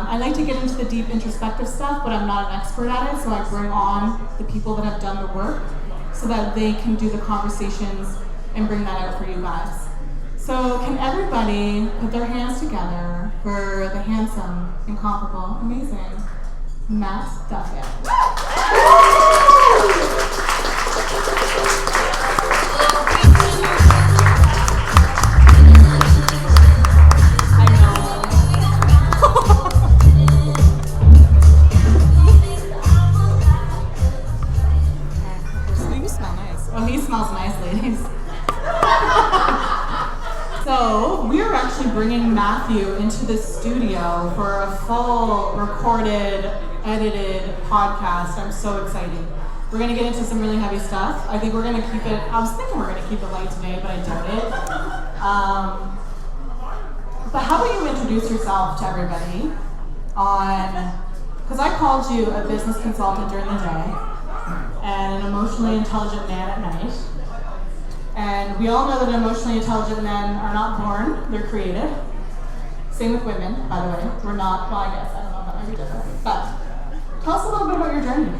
I like to get into the deep introspective stuff, but I'm not an expert at it, so I bring on the people that have done the work so that they can do the conversations and bring that out for you guys. So can everybody put their hands together for the handsome, incomparable, amazing Matt Duffett. So we're actually bringing Matthew into the studio for a full recorded, edited podcast. I'm so excited. We're going to get into some really heavy stuff. I think we're going to keep it, I was thinking we're going to keep it light today, but I doubt it. But how about you introduce yourself to everybody because I called you a business consultant during the day and an emotionally intelligent man at night. And we all know that emotionally intelligent men are not born, they're created. Same with women, by the way. We're not, well, I guess, I don't know, that might be different. But tell us a little bit about your journey.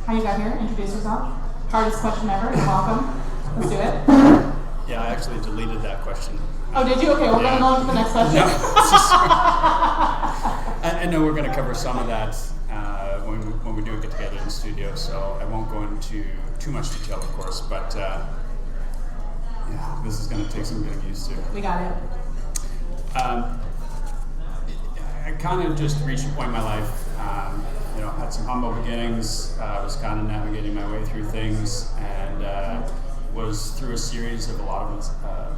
How you got here, introduce yourself. Hardest question ever, you're welcome. Let's do it. Yeah, I actually deleted that question. Oh, did you? Okay, we're going to go on to the next question. No, I know we're going to cover some of that when we do get together in the studio, so I won't go into too much detail, of course, but yeah, this is going to take some getting used to. We got it. I kind of just reached a point in my life, had some humble beginnings, was kind of navigating my way through things, and was through a series of a lot of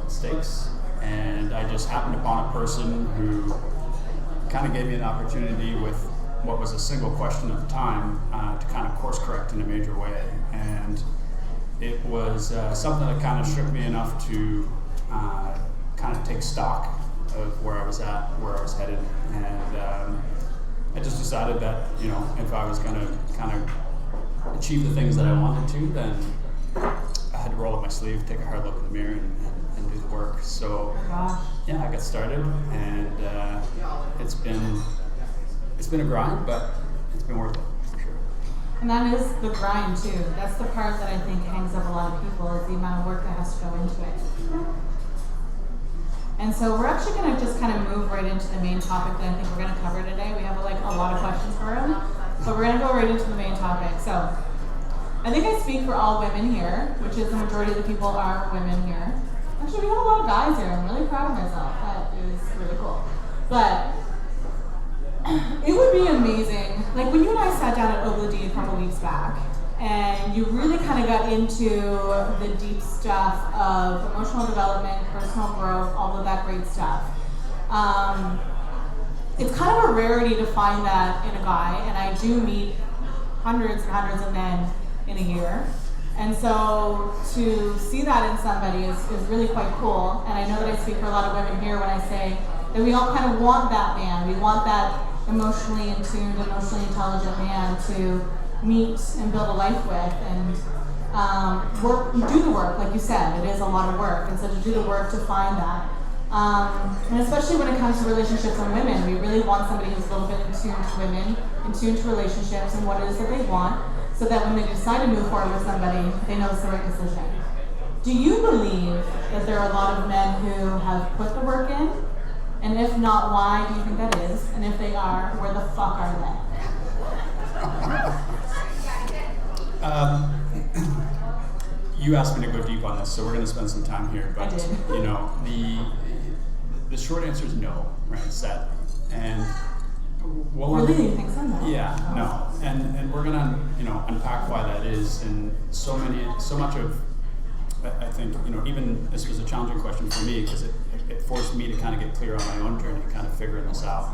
mistakes, and I just happened upon a person who kind of gave me an opportunity with what was a single question at the time to kind of course correct in a major way, and it was something that kind of shook me enough to kind of take stock of where I was at, where I was headed, and I just decided that, if I was going to kind of achieve the things that I wanted to, then I had to roll up my sleeve, take a hard look in the mirror, and do the work. So, yeah, I got started, and it's been a grind, but it's been worth it. And that is the grind too. That's the part that I think hangs up a lot of people, is the amount of work that has to go into it. And so we're actually going to just kind of move right into the main topic that I think we're going to cover today. We have a lot of questions for him, but we're going to go right into the main topic. So I think I speak for all women here, which is the majority of the people are women here. Actually, we have a lot of guys here. I'm really proud of myself. That is really cool. But it would be amazing, like when you and I sat down at Obladi a couple weeks back, and you really kind of got into the deep stuff of emotional development, personal growth, all of that great stuff. It's kind of a rarity to find that in a guy, and I do meet hundreds and hundreds of men in a year. And so to see that in somebody is really quite cool. And I know that I speak for a lot of women here when I say that we all kind of want that man. We want that emotionally in tuned, emotionally intelligent man to meet and build a life with, and do the work, like you said. It is a lot of work, and so to do the work to find that. And especially when it comes to relationships and women, we really want somebody who's a little bit in tune to women, in tune to relationships and what it is that they want, so that when they decide to move forward with somebody, they know it's the right decision. Do you believe that there are a lot of men who have put the work in? And if not, why do you think that is? And if they are, where the fuck are they? You asked me to go deep on this, so we're going to spend some time here. But the short answer is no, right? Sadly, and really, you think so? No. Yeah, no, and we're going to unpack why that is, and so much of, I think, even this was a challenging question for me because it forced me to kind of get clear on my own journey, kind of figuring this out.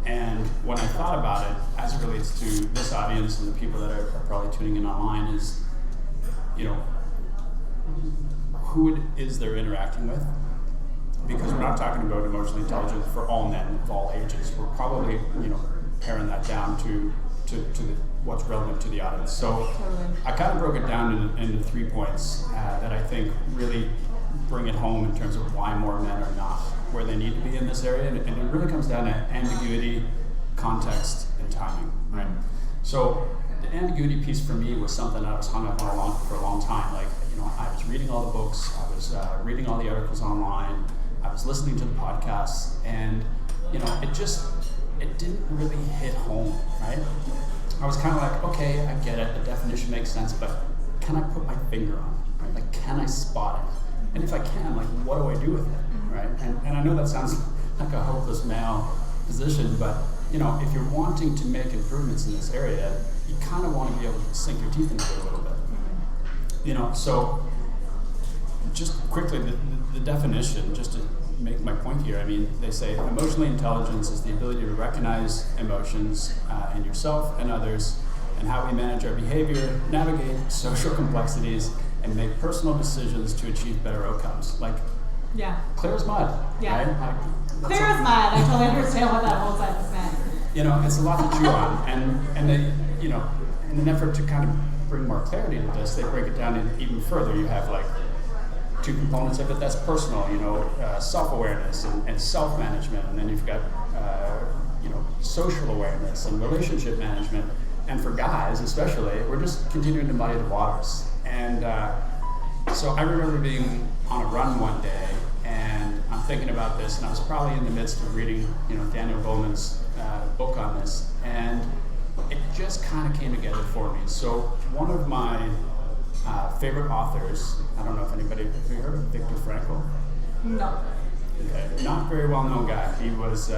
And when I thought about it, as it relates to this audience and the people that are probably tuning in online, is, who is they're interacting with? Because we're not talking about emotionally intelligent for all men of all ages. We're probably, paring that down to what's relevant to the audience. So I kind of broke it down into 3 points that I think really bring it home in terms of why more men are not where they need to be in this area. And it really comes down to ambiguity, context, and timing, right? So the ambiguity piece for me was something that I was hung up on for a long time. Like, I was reading all the books, I was reading all the articles online, I was listening to the podcasts, and it didn't really hit home, right? I was kind of like, okay, I get it, the definition makes sense, but can I put my finger on it, right? Like, can I spot it? And if I can, like, what do I do with it, right? And I know that sounds like a hopeless male position, but, if you're wanting to make improvements in this area, you kind of want to be able to sink your teeth into it a little bit. So just quickly, the definition, just to make my point here, they say emotional intelligence is the ability to recognize emotions in yourself and others, and how we manage our behavior, navigate social complexities, and make personal decisions to achieve better outcomes. Like, clear as mud. Yeah. Right? Clear as mud. I totally understand what that whole sentence meant. It's a lot to chew on, and they, in an effort to kind of bring more clarity to this, they break it down even further. You have like two components of it. That's personal, self-awareness and self-management, and then you've got social awareness and relationship management. And for guys, especially, we're just continuing to muddy the waters. And so I remember being on a run one day, and I'm thinking about this, and I was probably in the midst of reading, Daniel Goleman's book on this, and it just kind of came together for me. So one of my favorite authors, I don't know if anybody, have you heard of Viktor Frankl? No. Okay. Not very well-known guy. He was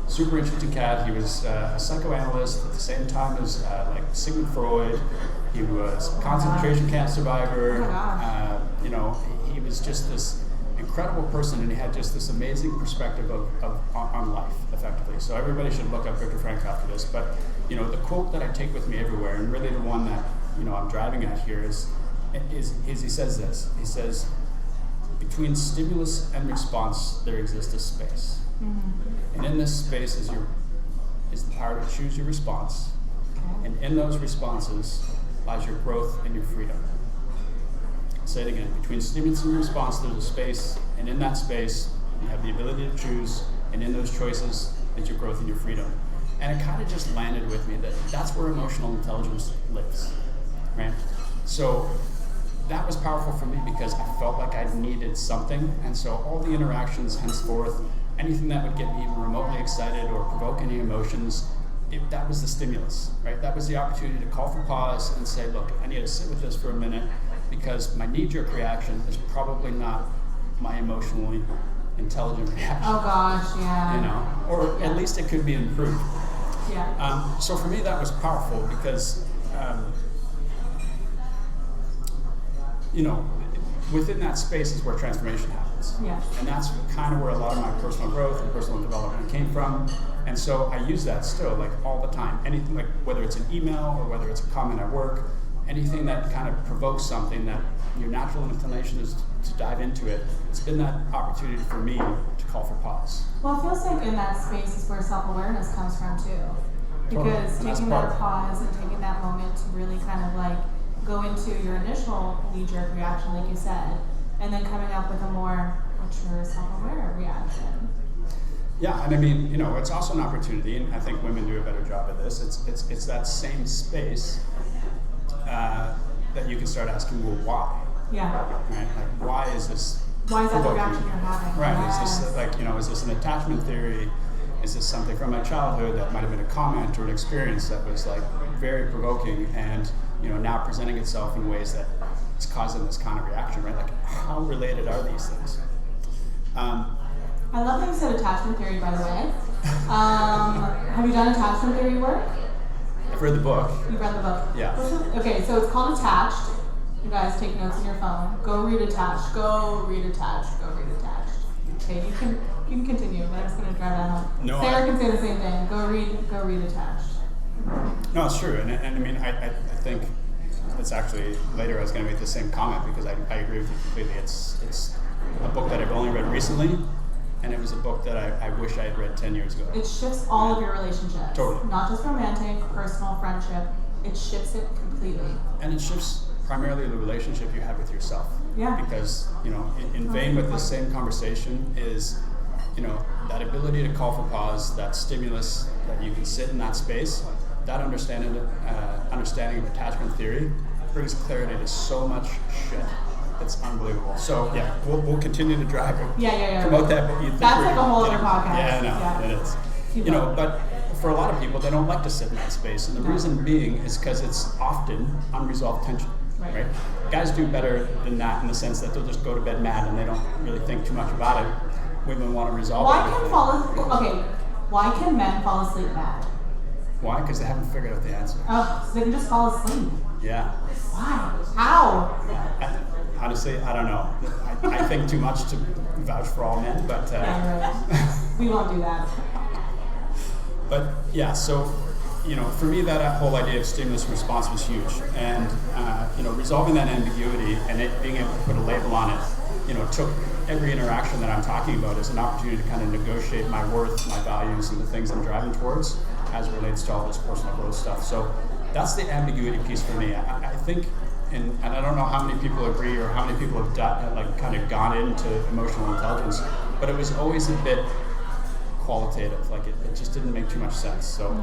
super interesting cat. He was a psychoanalyst at the same time as like Sigmund Freud. He was a concentration camp survivor. He was just this incredible person, and he had just this amazing perspective on life, effectively. So everybody should look up Viktor Frankl after this. But the quote that I take with me everywhere, and really the one that I'm driving at here is he says this. He says, between stimulus and response, there exists a space. Mm-hmm. And in this space is the power to choose your response. And in those responses lies your growth and your freedom. I'll say it again. Between stimulus and response, there's a space. And in that space, you have the ability to choose. And in those choices is your growth and your freedom. And it kind of just landed with me that that's where emotional intelligence lives. Right? So that was powerful for me because I felt like I needed something. And so all the interactions henceforth, anything that would get me even remotely excited or provoke any emotions, that was the stimulus, right? That was the opportunity to call for pause and say, look, I need to sit with this for a minute because my knee-jerk reaction is probably not my emotionally intelligent reaction. Oh gosh, yeah. Or at least it could be improved. Yeah. So for me, that was powerful because, within that space is where transformation happens. Yeah. And that's kind of where a lot of my personal growth and personal development came from. And so I use that still, like all the time. Anything, like whether it's an email or whether it's a comment at work, anything that kind of provokes something that your natural inclination is to dive into it, it's been that opportunity for me to call for pause. Well, it feels like in that space is where self-awareness comes from too. Because taking that pause and taking that moment to really kind of like go into your initial knee-jerk reaction, like you said, and then coming up with a more mature, self-aware reaction. Yeah, and it's also an opportunity, and I think women do a better job of this. It's that same space that you can start asking, well, why? Yeah. Right? Like, why is this? Why is that the reaction you're having? Right. Yes. Is this is this an attachment theory? Is this something from my childhood that might have been a comment or an experience that was like very provoking and now presenting itself in ways that it's causing this kind of reaction, right? Like, how related are these things? I love that you said attachment theory, by the way. Have you done attachment theory work? I've read the book. You've read the book? Yeah. Okay, so it's called Attached. You guys take notes on your phone. Go read Attached. Go read Attached. Go read Attached. Okay, you can continue, but I'm just going to drive that home. No, Sarah can say the same thing. Go read Attached. No, it's true, and I think it's actually later I was going to make the same comment because I agree with you completely. It's a book that I've only read recently, and it was a book that I wish I had read 10 years ago. It shifts all of your relationships. Totally. Not just romantic, personal, friendship. It shifts it completely. And it shifts primarily the relationship you have with yourself. Yeah. Because, in vein with this same conversation is that ability to call for pause, that stimulus, that you can sit in that space, that understanding of attachment theory brings clarity to so much shit. It's unbelievable. So yeah, we'll continue to drive promote that. But that's like a whole other podcast. Yeah, no, it is. But for a lot of people, they don't like to sit in that space, and the reason being is because it's often unresolved tension. Right? Guys do better than that in the sense that they'll just go to bed mad and they don't really think too much about it. Women want to resolve it. Why can men fall asleep mad? Why? Because they haven't figured out the answer. Oh, so they can just fall asleep. Yeah. Why? How? Honestly, I don't know. I think too much to vouch for all men, but we won't do that. But yeah, so for me, that whole idea of stimulus response was huge, and resolving that ambiguity and it being able to put a label on it, took every interaction that I'm talking about as an opportunity to kind of negotiate my worth, my values, and the things I'm driving towards as it relates to all this personal growth stuff. So that's the ambiguity piece for me. I think, and I don't know how many people agree or how many people have kind of gone into emotional intelligence, but it was always a bit qualitative. Like it just didn't make too much sense. So.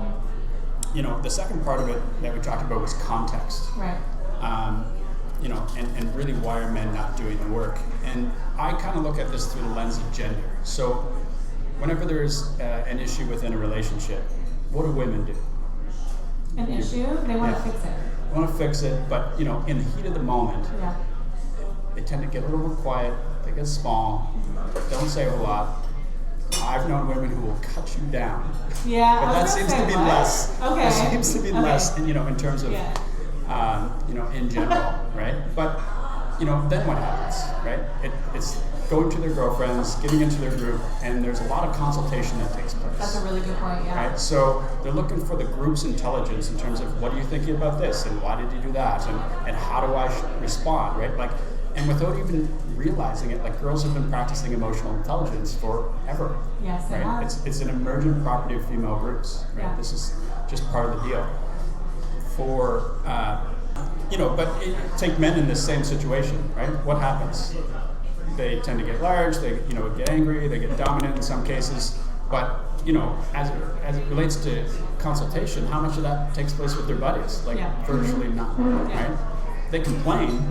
The second part of it that we talked about was context. Right. And really why are men not doing the work? And I kind of look at this through the lens of gender. So whenever there's an issue within a relationship, what do women do? An issue? They want to fix it. They want to fix it, but in the heat of the moment, they tend to get a little more quiet, they get small, don't say a whole lot. I've known women who will cut you down. Yeah, but that seems to be less. Okay. There seems to be less, in terms of, in general, right? But, then what happens, right? It's going to their girlfriends, getting into their group, and there's a lot of consultation that takes place. That's a really good point, yeah. Right? So they're looking for the group's intelligence in terms of what are you thinking about this, and why did you do that, and how do I respond, right? And without even realizing it, girls have been practicing emotional intelligence forever. Yes, they right? have. It's an emergent property of female groups. Right? Yeah. This is just part of the deal. Take men in this same situation, right? What happens? They tend to get large. They get angry. They get dominant in some cases. But as it relates to consultation, how much of that takes place with their buddies? Virtually none. Yeah. Right? They complain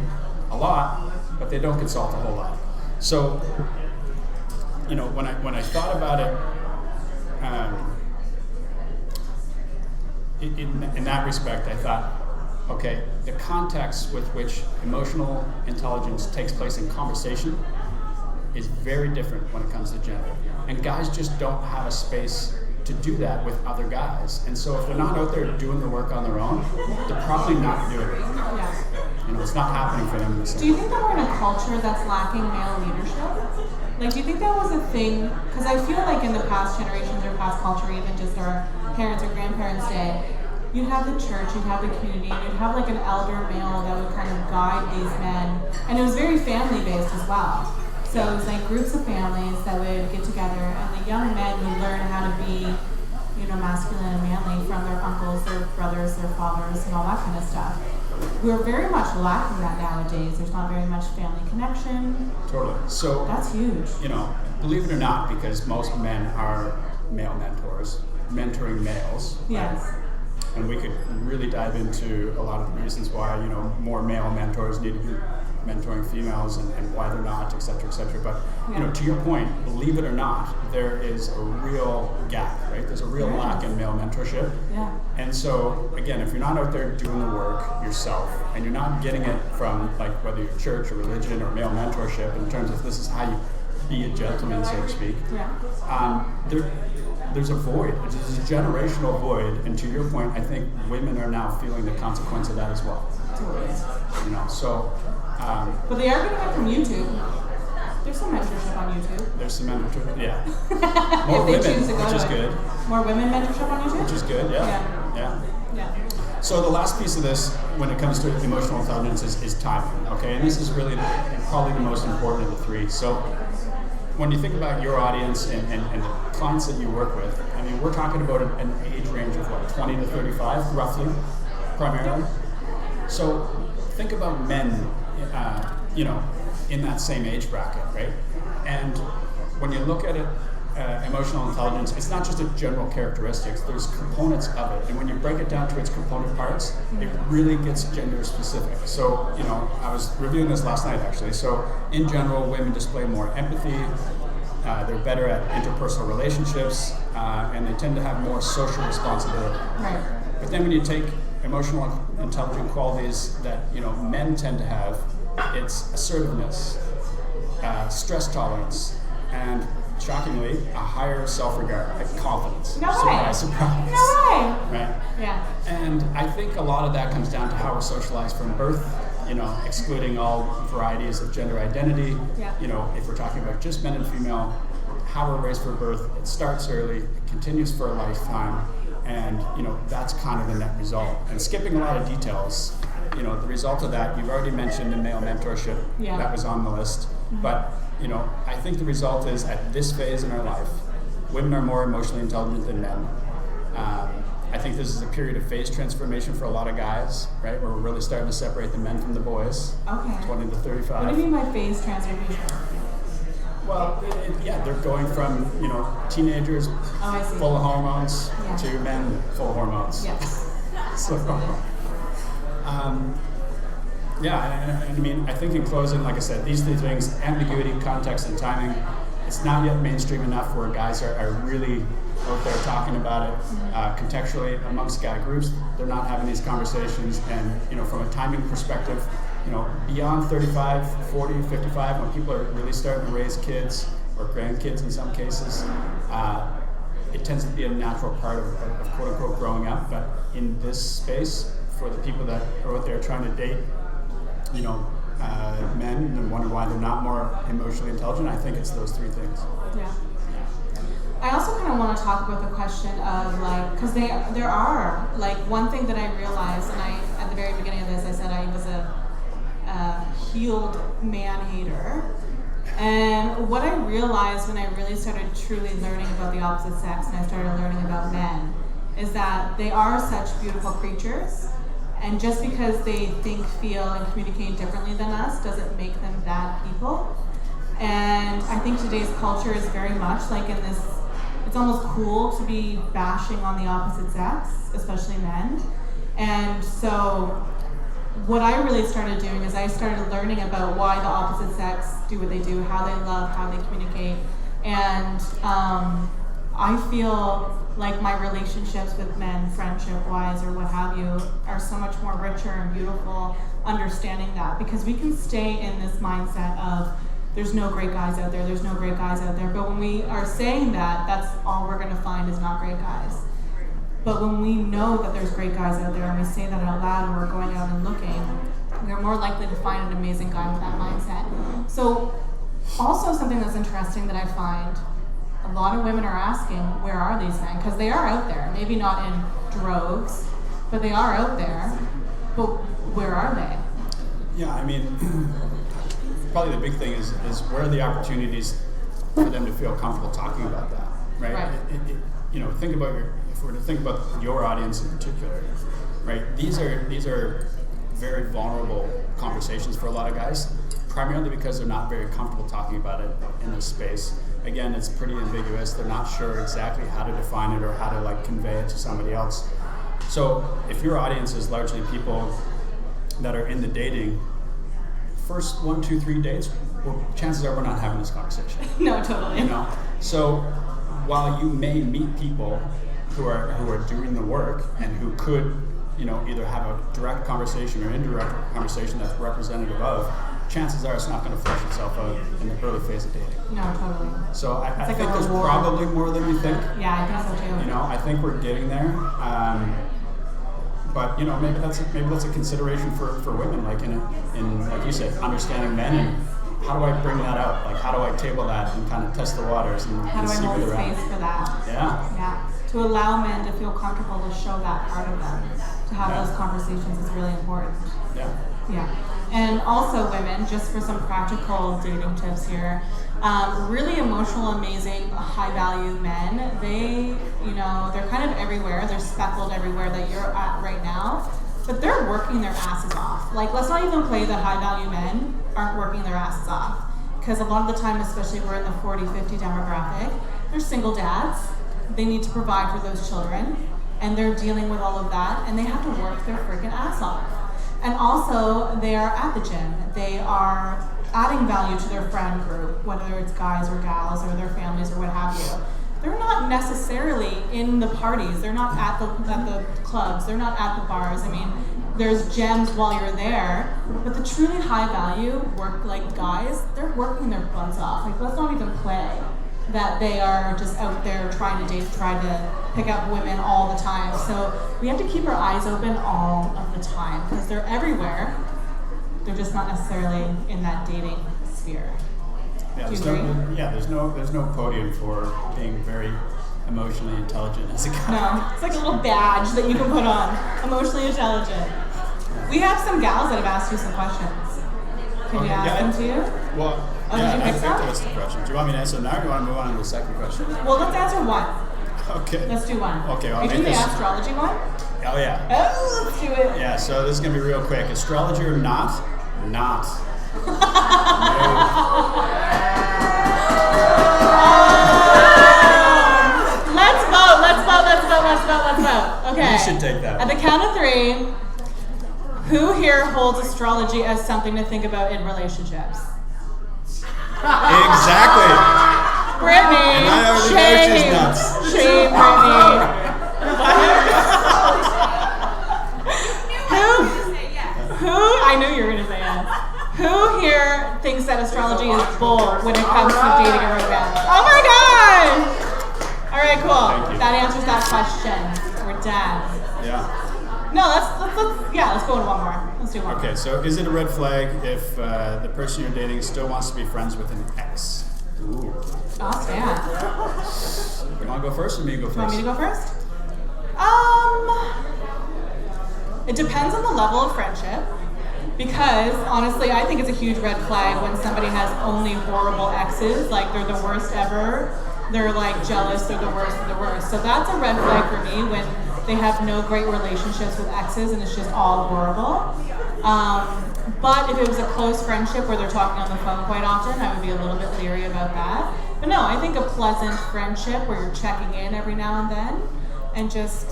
a lot, but they don't consult a whole lot. So, when I thought about it, in that respect, I thought, okay, the context with which emotional intelligence takes place in conversation is very different when it comes to gender. And guys just don't have a space to do that with other guys. And so if they're not out there doing the work on their own, they're probably not doing it. Yeah. It's not happening for them. Do you think that we're in a culture that's lacking male leadership? Do you think that was a thing? Because I feel like in the past generations or past culture, even just our parents or grandparents' day, you'd have the church, you'd have the community, and you'd have an elder male that would kind of guide these men. And it was very family-based as well. So it was groups of families that would get together, and the young men would learn how to be, masculine and manly from their uncles, their brothers, their fathers, and all that kind of stuff. We're very much lacking that nowadays. There's not very much family connection. Totally. So that's huge. Believe it or not, because most men are male mentors, mentoring males. Yes. Right? And we could really dive into a lot of the reasons why, more male mentors need to be mentoring females and why they're not, et cetera, et cetera. But, to your point, believe it or not, there is a real gap, right? There's a real lack in male mentorship. Yeah. And so, again, if you're not out there doing the work yourself, and you're not getting it from, whether you're church or religion or male mentorship in terms of this is how you be a gentleman, so to speak, there's a void. There's a generational void. And to your point, I think women are now feeling the consequence of that as well. Totally. But they are getting it from YouTube. There's some mentorship on YouTube. There's some mentorship, yeah. More women, which is good. More women mentorship on YouTube? Which is good, yeah. So the last piece of this, when it comes to emotional intelligence, is timing, okay? And this is really probably the most important of the three. So when you think about your audience and the clients that you work with, we're talking about an age range of 20 to 35, roughly, primarily. So think about men, in that same age bracket, right? And when you look at it emotional intelligence, it's not just a general characteristics, there's components of it. And when you break it down to its component parts, it really gets gender specific. So, I was reviewing this last night actually. So in general, women display more empathy, they're better at interpersonal relationships, and they tend to have more social responsibility. Right. But then when you take emotional intelligent qualities that men tend to have, it's assertiveness, stress tolerance, and shockingly, a higher self-regard, like confidence. No way. Surprise. No way. Right? Yeah. And I think a lot of that comes down to how we're socialized from birth, excluding all varieties of gender identity. Yeah. If we're talking about just men and female, how we're raised from birth, it starts early, it continues for a lifetime, and that's kind of the net result. And skipping a lot of details, the result of that, you've already mentioned the male mentorship. Yeah. That was on the list. Mm-hmm. But I think the result is at this phase in our life, women are more emotionally intelligent than men. I think this is a period of phase transformation for a lot of guys, right? Where we're really starting to separate the men from the boys. Okay. 20 to 35. What do you mean by phase transformation? Well, they're going from teenagers full of hormones to men full of hormones. Yes. So, and I mean, I think in closing, like I said, these three things: ambiguity, context, and timing. It's not yet mainstream enough where guys are really out there talking about it. Contextually amongst guy groups, they're not having these conversations. And from a timing perspective, beyond 35, 40, 55, when people are really starting to raise kids or grandkids in some cases, it tends to be a natural part of quote unquote growing up. But in this space, for the people that are out there trying to date, men and wonder why they're not more emotionally intelligent, I think it's those three things. Yeah. I also kind of want to talk about the question of because there are one thing that I realized, and at the very beginning of this I said I was a healed man hater, and what I realized when I really started truly learning about the opposite sex and I started learning about men is that they are such beautiful creatures. And just because they think, feel, and communicate differently than us doesn't make them bad people. And I think today's culture is very much like in this, it's almost cool to be bashing on the opposite sex, especially men. And so what I really started doing is I started learning about why the opposite sex do what they do, how they love, how they communicate. And I feel like my relationships with men, friendship-wise or what have you, are so much more richer and beautiful understanding that. Because we can stay in this mindset of there's no great guys out there, there's no great guys out there. But when we are saying that, that's all we're going to find is not great guys. But when we know that there's great guys out there and we say that out loud and we're going out and looking, we're more likely to find an amazing guy with that mindset. So also something that's interesting that I find, a lot of women are asking, where are these men? Because they are out there, maybe not in droves, but they are out there. But where are they? Yeah, I mean, probably the big thing is where are the opportunities for them to feel comfortable talking about that, right? Think about if we're to think about your audience in particular, right? These are very vulnerable conversations for a lot of guys, primarily because they're not very comfortable talking about it in this space. Again, it's pretty ambiguous. They're not sure exactly how to define it or how to convey it to somebody else. So if your audience is largely people that are in the dating, first 1, 2, 3 dates, well, chances are we're not having this conversation. No, totally. So while you may meet people who are doing the work and who could, either have a direct conversation or indirect conversation that's representative of, chances are it's not going to flesh itself out in the early phase of dating. No, totally. So I think there's probably more than you think. Yeah, I think so too. I think we're getting there. But maybe that's a consideration for women, in like you said, understanding men and how do I bring that out? How do I table that and kind of test the waters and how do I see where hold they're at? space for that? Yeah. To allow men to feel comfortable to show that part of them, to have those conversations is really important. Yeah. And also women, just for some practical dating tips here, really emotional, amazing, high-value men, they're kind of everywhere. They're speckled everywhere that you're at right now, but they're working their asses off. Let's not even play that high-value men aren't working their asses off, because a lot of the time, especially we're in the 40-50 demographic, they're single dads. They need to provide for those children, and they're dealing with all of that, and they have to work their freaking ass off. And also, they are at the gym. They are adding value to their friend group, whether it's guys or gals or their families or what have you. They're not necessarily in the parties. They're not at the clubs. They're not at the bars. I mean, there's gems while you're there, but the truly high value work, like guys, they're working their butts off. Like, let's not even play that they are just out there trying to date, trying to pick up women all the time. So we have to keep our eyes open all of the time because they're everywhere. They're just not necessarily in that dating sphere. Yeah, Do you agree? there's no podium for being very emotionally intelligent as a guy. No, it's like a little badge that you can put on. Emotionally intelligent. We have some gals that have asked you some questions. Can we ask them to you? Well, did you I pick think some? that's the question. Do you want me to answer now, or do you want to move on to the second question? Well, let's answer one. Okay. Let's do one. Okay, I'll Are you make doing the this. astrology one? Oh yeah. Oh, let's do it. Yeah. So this is gonna be real quick. Astrology or not? Not. Let's vote. Okay. You should take that. At the count of 3, who here holds astrology as something to think about in relationships? Exactly. Brittany. And I already know she's nuts. Shame, Brittany. Who? I knew you were going to say yes. Who here thinks that astrology is bull when it comes to dating and romance? Oh my god! All right, cool. Thank you. That answers that question. We're done. Yeah. No, let's go into one more. Let's do one. Okay. So is it a red flag if the person you're dating still wants to be friends with an ex? Ooh. Oh, Stan. You want to go first, or me to go first? You want me to go first? It depends on the level of friendship. Because honestly, I think it's a huge red flag when somebody has only horrible exes, like they're the worst ever. They're like jealous, they're the worst of the worst. So that's a red flag for me when they have no great relationships with exes and it's just all horrible. But if it was a close friendship where they're talking on the phone quite often, I would be a little bit leery about that. But no, I think a pleasant friendship where you're checking in every now and then and just,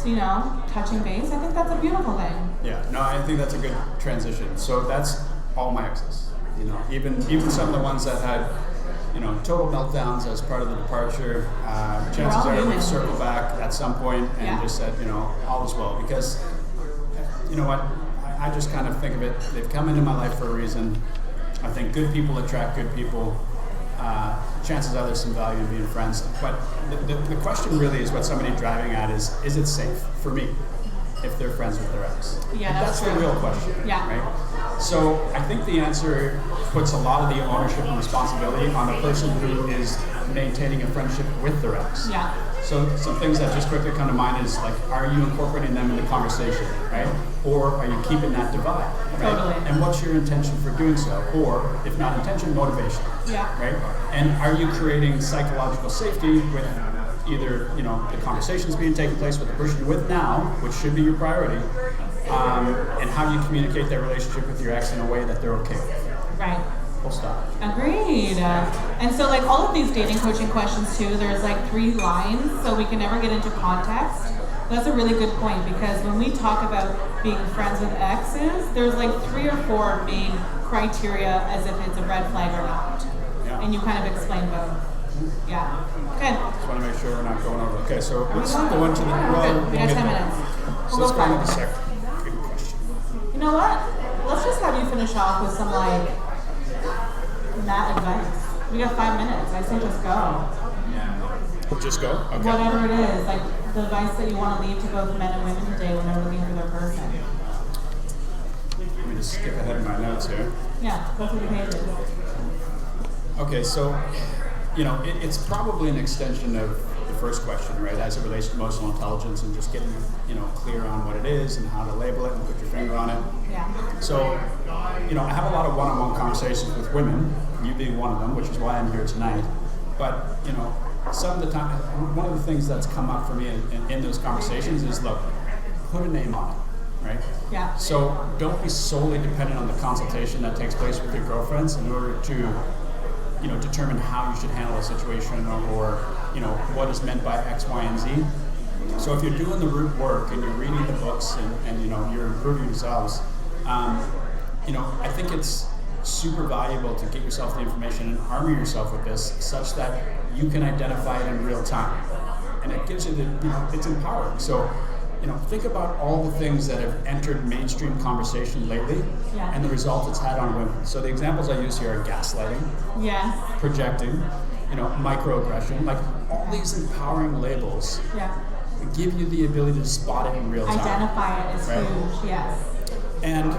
touching base, I think that's a beautiful thing. Yeah, no, I think that's a good transition. So that's all my exes. Even some of the ones that had, total meltdowns as part of the departure. Chances are we'll circle back at some point and just said, all is well. Because, you know what, I just kind of think of it, they've come into my life for a reason. I think good people attract good people. Chances are there's some value in being friends. But the question really is what somebody's driving at is it safe for me if they're friends with their ex? Yeah, that's the real question. Yeah. Right? So I think the answer puts a lot of the ownership and responsibility on the person who is maintaining a friendship with their ex. Yeah. So some things that just quickly come to mind is like, are you incorporating them into conversation, right? Or are you keeping that divide, right? Totally. And what's your intention for doing so? Or if not intention, motivation, Yeah. right? And are you creating psychological safety with either, the conversations being taken place with the person you're with now, which should be your priority, and how you communicate that relationship with your ex in a way that they're okay with. Right. Full stop. Agreed. And so like all of these dating coaching questions too, there's like 3 lines, so we can never get into context. That's a really good point because when we talk about being friends with exes, there's like 3 or 4 main criteria as if it's a red flag or not. Yeah. And you kind of explain both. Yeah. Okay. Just want to make sure we're not going over. Okay, so let's going? go into the. We got 10 minutes. So We'll let's go go into the 5. second good question. You know what? Let's just have you finish off with some like Matt advice. We got 5 minutes. I say just go. Just go? Okay. Whatever it is, like the advice that you want to leave to both men and women today when they're looking for their person. Let me just skip ahead in my notes here. Yeah, go through the pages. Okay, so, it's probably an extension of the first question, right, as it relates to emotional intelligence and just getting, clear on what it is and how to label it and put your finger on it. Yeah. So, I have a lot of one-on-one conversations with women, you being one of them, which is why I'm here tonight. But, some of the time, one of the things that's come up for me in those conversations is, look, put a name on it, right? Yeah. So don't be solely dependent on the consultation that takes place with your girlfriends in order to, determine how you should handle a situation or what is meant by X, Y, and Z. So if you're doing the root work and you're reading the books and you're improving yourselves, I think it's super valuable to get yourself the information and armor yourself with this such that you can identify it in real time. And it gives you it's empowering. So, think about all the things that have entered mainstream conversation lately and the result it's had on women. So the examples I use here are gaslighting, projecting, microaggression, like all these empowering labels give you the ability to spot it in real time. Identify it as huge, yes. And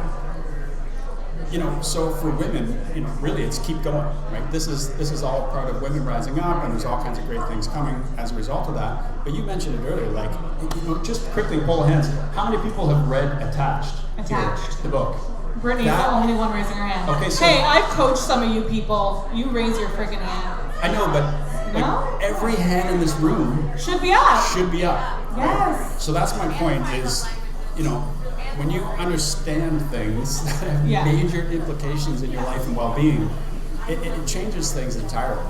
so for women, really it's keep going, right? This is all part of women rising up, and there's all kinds of great things coming as a result of that. But you mentioned it earlier, like, just quickly poll hands. How many people have read Attached? The book. Brittany's the only one raising her hand. Okay, so hey, I've coached some of you people. You raise your freaking hand. I know, but every hand in this room should be up. Yes. Right? So that's my point is, when you understand things that have major implications in your life and well-being, it changes things entirely.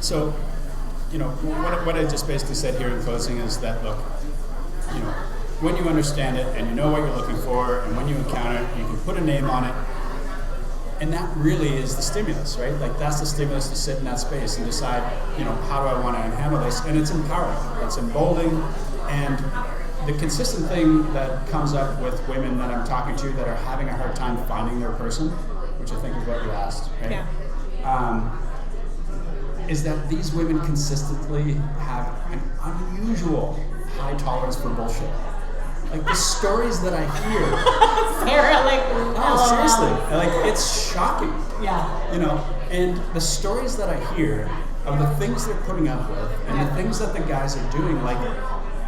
So, what I just basically said here in closing is that, look, when you understand it and you know what you're looking for, and when you encounter it, you can put a name on it, and that really is the stimulus, right? Like, that's the stimulus to sit in that space and decide, how do I want to handle this? And it's empowering, it's emboldening, and the consistent thing that comes up with women that I'm talking to that are having a hard time finding their person, which I think is what you asked, right? Is that these women consistently have an unusual high tolerance for bullshit. Like, the stories that I hear. Sarah, seriously, it's shocking. Yeah. And the stories that I hear of the things they're putting up with and the things that the guys are doing,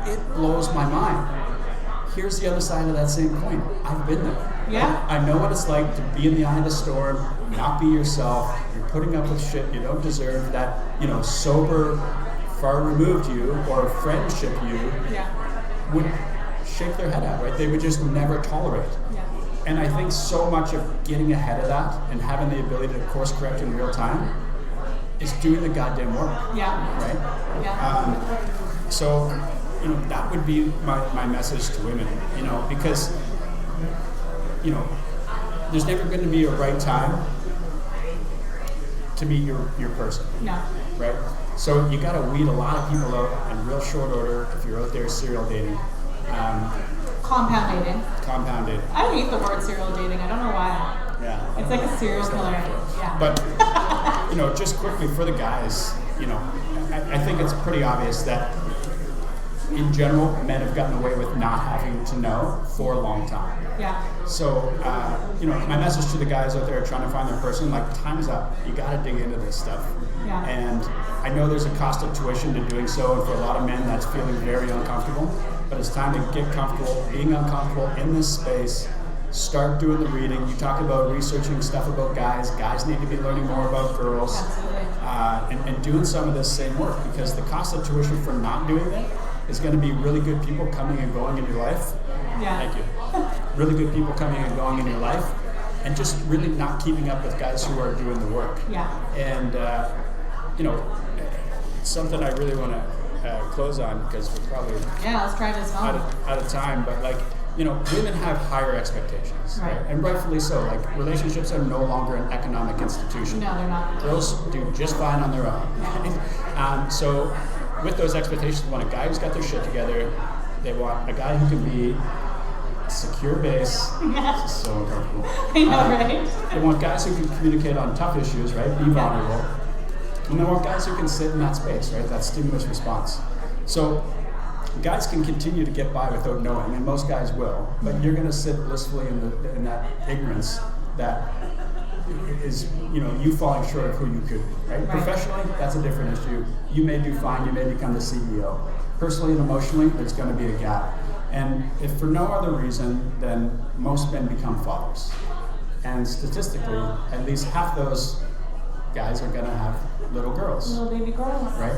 it blows my mind. Here's the other side of that same coin. I've been there. Yeah. I know what it's like to be in the eye of the storm, not be yourself. You're putting up with shit you don't deserve. That sober, far removed you or friendship you would shake their head at. Right? They would just never tolerate. Yeah. And I think so much of getting ahead of that and having the ability to course correct in real time is doing the goddamn work. Yeah. Right? Yeah. So, that would be my message to women, because, there's never going to be a right time to meet your person. No. Right? So you got to weed a lot of people out in real short order if you're out there serial dating. Compound dating. I hate the word serial dating. I don't know why. Yeah. It's like a serial killer. Yeah. But, just quickly for the guys, I think it's pretty obvious that in general, men have gotten away with not having to know for a long time. Yeah. So, my message to the guys out there trying to find their person, time is up. You got to dig into this stuff. Yeah. And I know there's a cost of tuition to doing so, and for a lot of men, that's feeling very uncomfortable. But it's time to get comfortable being uncomfortable in this space. Start doing the reading. You talk about researching stuff about guys. Guys need to be learning more about girls. Absolutely. And doing some of this same work, because the cost of tuition for not doing it is going to be really good people coming and going in your life. Yeah. Thank you. Really good people coming and going in your life, and just really not keeping up with guys who are doing the work. Yeah. And something I really want to close on, because we're probably let's try this home. out of time, but women have higher expectations, right? And rightfully so. Relationships are no longer an economic institution. No, they're not. Girls do just fine on their own. Right? So with those expectations, they want a guy who's got their shit together. They want a guy who can be a secure base. This is so uncomfortable. I know, right? They want guys who can communicate on tough issues, right? Be vulnerable. And they want guys who can sit in that space, right? That stimulus response. So guys can continue to get by without knowing, and most guys will, but you're going to sit blissfully in that ignorance that is, you falling short of who you could be, right? Professionally, that's a different issue. You may do fine, you may become the CEO. Personally and emotionally, there's going to be a gap. And if for no other reason, then most men become fathers. And statistically, at least half those guys are going to have little girls. Little baby girls. Right?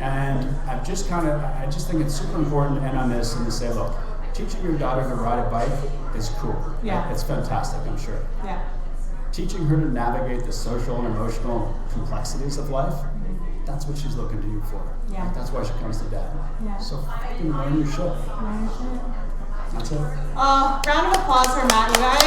And I just think it's super important to end on this and to say, look, teaching your daughter to ride a bike is cool. Yeah. Right? It's fantastic, I'm sure. Yeah. Teaching her to navigate the social and emotional complexities of life, that's what she's looking to you for. Yeah. Like, that's why she comes to dad. Yeah. So fucking learn your shit. Learn your shit. That's it. Round of applause for Matt, you guys.